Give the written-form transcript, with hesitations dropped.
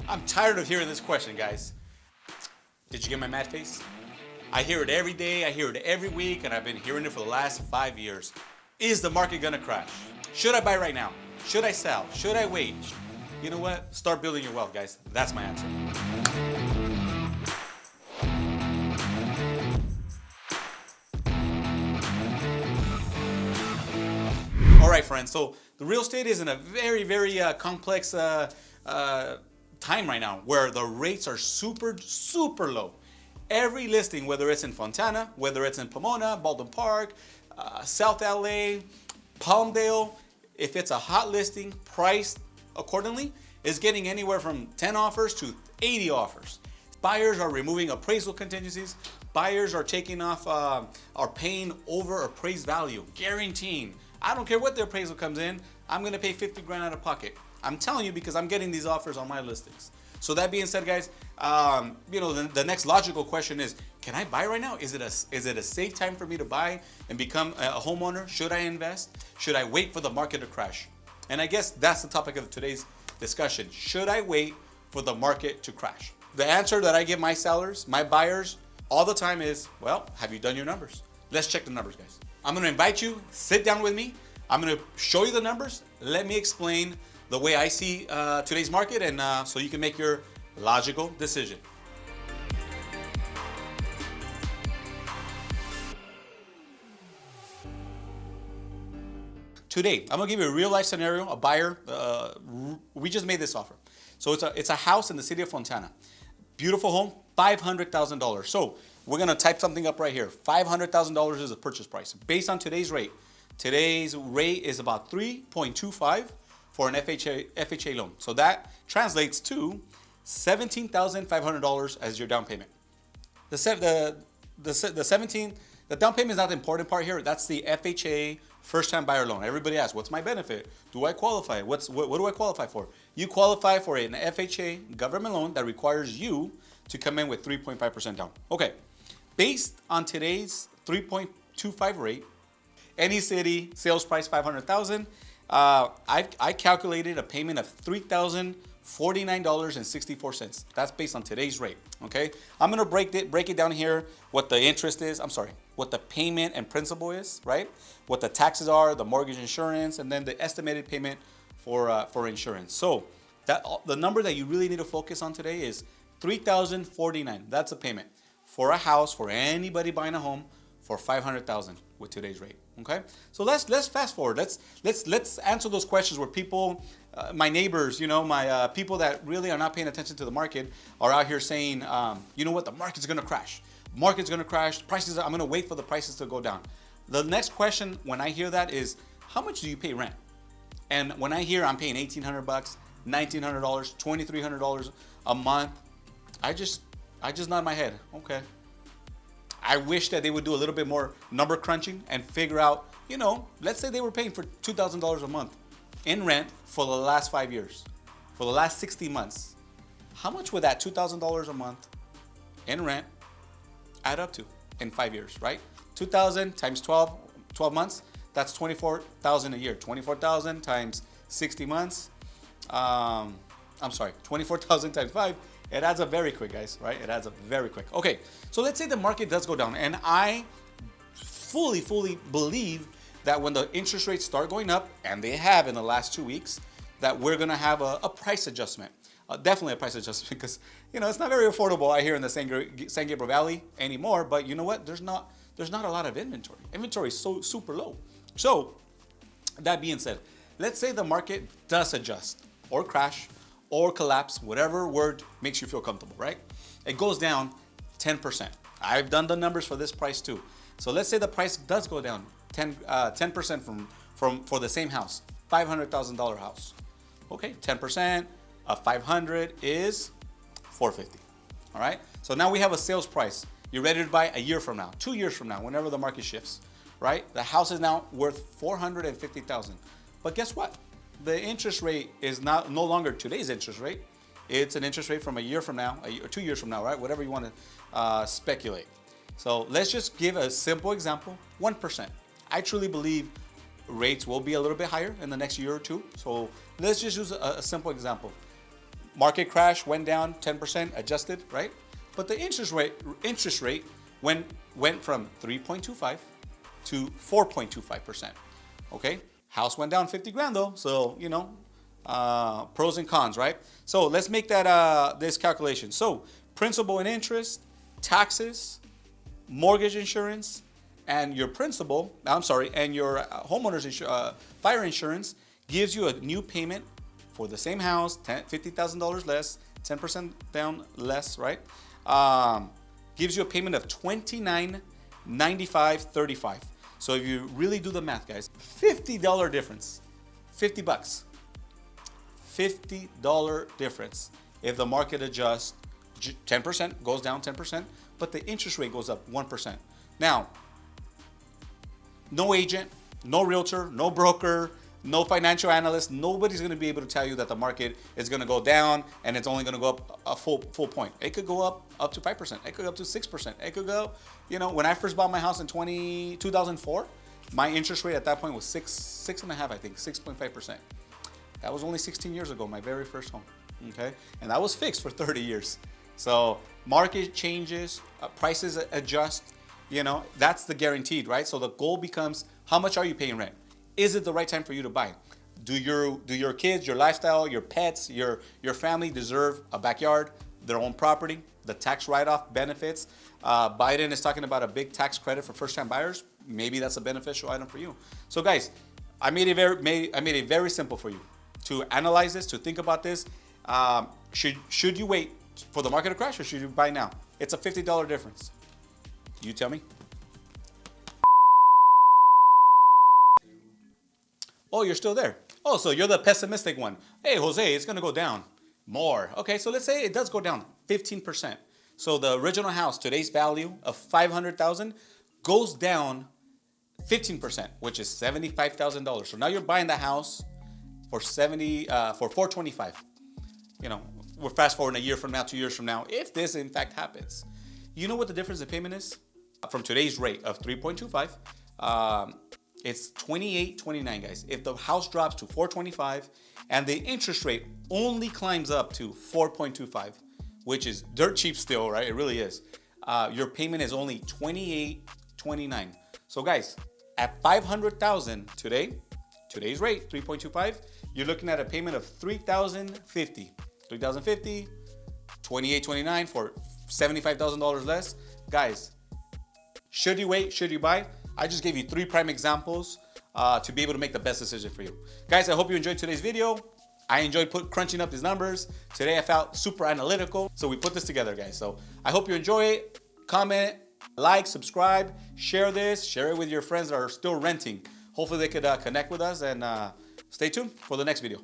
I'm tired of hearing this question, guys. Did you get my mad face? I hear it every day, I hear it every week, and I've been hearing it for the last 5 years. Is the market gonna crash? Should I buy right now? Should I sell? Should I wait? You know what? Start building your wealth, guys. That's my answer. All right, friends. So the real estate is in a very, very complex time right now where the rates are super, super low. Every listing, whether it's in Fontana, whether it's in Pomona, Baldwin Park, South LA, Palmdale, if it's a hot listing, priced accordingly, is getting anywhere from 10 offers to 80 offers. Buyers are removing appraisal contingencies. Buyers are taking off, are paying over appraised value, guaranteeing. I don't care what the appraisal comes in, I'm gonna pay 50 grand out of pocket. I'm telling you because I'm getting these offers on my listings. So that being said, guys, the next logical question is, can I buy right now? Is it a safe time for me to buy and become a homeowner? Should I invest? Should I wait for the market to crash? And I guess that's the topic of today's discussion. Should I wait for the market to crash? The answer that I give my sellers, my buyers, all the time is, well, have you done your numbers? Let's check the numbers, guys. I'm gonna invite you, sit down with me. I'm gonna show you the numbers. Let me explain the way I see today's market, and so you can make your logical decision. Today, I'm gonna give you a real life scenario. A buyer, we just made this offer. So it's a house in the city of Fontana. Beautiful home, $500,000. So we're gonna type something up right here. $500,000 is the purchase price. Based on today's rate. Today's rate is about 3.25 for an FHA loan. So that translates to $17,500 as your down payment. The down payment is not the important part here. That's the FHA first-time buyer loan. Everybody asks, what's my benefit? Do I qualify? What do I qualify for? You qualify for an FHA government loan that requires you to come in with 3.5% down. Okay, based on today's 3.25 rate, any city, sales price 500,000. I calculated a payment of $3,049.64. That's based on today's rate. Okay, I'm gonna break it down here. What the interest is? What the payment and principal is, right? What the taxes are, the mortgage insurance, and then the estimated payment for insurance. So that the number that you really need to focus on today is $3,049. That's a payment for a house, for anybody buying a home, for $500,000 with today's rate. Okay, so let's fast forward. Let's answer those questions where people, my neighbors, my people that really are not paying attention to the market are out here saying, you know what, the market's gonna crash. Market's gonna crash. Prices, I'm gonna wait for the prices to go down. The next question when I hear that is, how much do you pay rent? And when I hear I'm paying $1,800, $1,900, $2,300 a month, I just nod my head. Okay. I wish that they would do a little bit more number crunching and figure out, let's say they were paying for $2,000 a month in rent for the last 5 years, for the last 60 months. How much would that $2,000 a month in rent add up to in 5 years, right? 2,000 times 12 months, that's 24,000 a year. 24,000 times 60 months, 24,000 times 5. It adds up very quick, guys, right? It adds up very quick. Okay, so let's say the market does go down, and I fully believe that when the interest rates start going up, and they have in the last 2 weeks, that we're gonna have a price adjustment. Definitely a price adjustment because, it's not very affordable out here in the San Gabriel Valley anymore, but you know what? There's not a lot of inventory. Inventory is so super low. So, that being said, let's say the market does adjust or crash or collapse, whatever word makes you feel comfortable, right? It goes down 10%. I've done the numbers for this price too. So let's say the price does go down 10% for the same house, $500,000 house. Okay, 10% of 500 is $450. All right. So now we have a sales price. You're ready to buy a year from now, 2 years from now, whenever the market shifts, right? The house is now worth $450,000. But guess what? The interest rate is no longer today's interest rate. It's an interest rate from a year from now, or 2 years from now, right? Whatever you want to speculate. So let's just give a simple example, 1%. I truly believe rates will be a little bit higher in the next year or two. So let's just use a simple example. market crash, went down 10%, adjusted, right? But the interest rate went from 3.25 to 4.25%. Okay, house went down 50 grand though, so you know, pros and cons, right? So let's make that this calculation. So principal and interest, taxes, mortgage insurance, and your principal, and your homeowner's fire insurance gives you a new payment for the same house, $50,000 less, 10% down less, right? Gives you a payment of $29.95.35. So if you really do the math, guys, $50 difference, 50 bucks, $50 difference. If the market adjusts 10%, goes down 10%, but the interest rate goes up 1%. Now, no agent, no realtor, no broker, no financial analyst, nobody's gonna be able to tell you that the market is gonna go down and it's only gonna go up a full point. It could go up to 5%, it could go up to 6%, it could go, you know, when I first bought my house in 2004, my interest rate at that point was six and a half, I think, 6.5%. That was only 16 years ago, my very first home, okay? And that was fixed for 30 years. So market changes, prices adjust, you know, that's the guaranteed, right? So the goal becomes, how much are you paying rent? Is it the right time for you to buy? Do your kids, your lifestyle, your pets, your family deserve a backyard, their own property, the tax write-off benefits? Biden is talking about a big tax credit for first-time buyers. Maybe that's a beneficial item for you. So guys, I made it very simple for you to analyze this, to think about this. Should you wait for the market to crash or should you buy now? It's a $50 difference. You tell me. Oh, you're still there. Oh, so you're the pessimistic one. Hey, Jose, it's gonna go down more. Okay, so let's say it does go down 15%. So the original house, today's value of $500,000 goes down 15%, which is $75,000. So now you're buying the house for $425,000. You know, we're fast forwarding a year from now, 2 years from now, if this in fact happens. You know what the difference in payment is? From today's rate of 3.25, it's $28.29, guys. If the house drops to $425 and the interest rate only climbs up to 4.25, which is dirt cheap still, right? It really is. Your payment is only $28.29. So guys, at $500,000 today, today's rate, 3.25, you're looking at a payment of $3,050. $3,050, $28.29 for $75,000 less. Guys, should you wait? Should you buy? I just gave you 3 prime examples to be able to make the best decision for you. Guys, I hope you enjoyed today's video. I enjoyed crunching up these numbers. Today I felt super analytical, so we put this together, guys. So I hope you enjoy it. Comment, like, subscribe, share this, share it with your friends that are still renting. Hopefully they could connect with us, and stay tuned for the next video.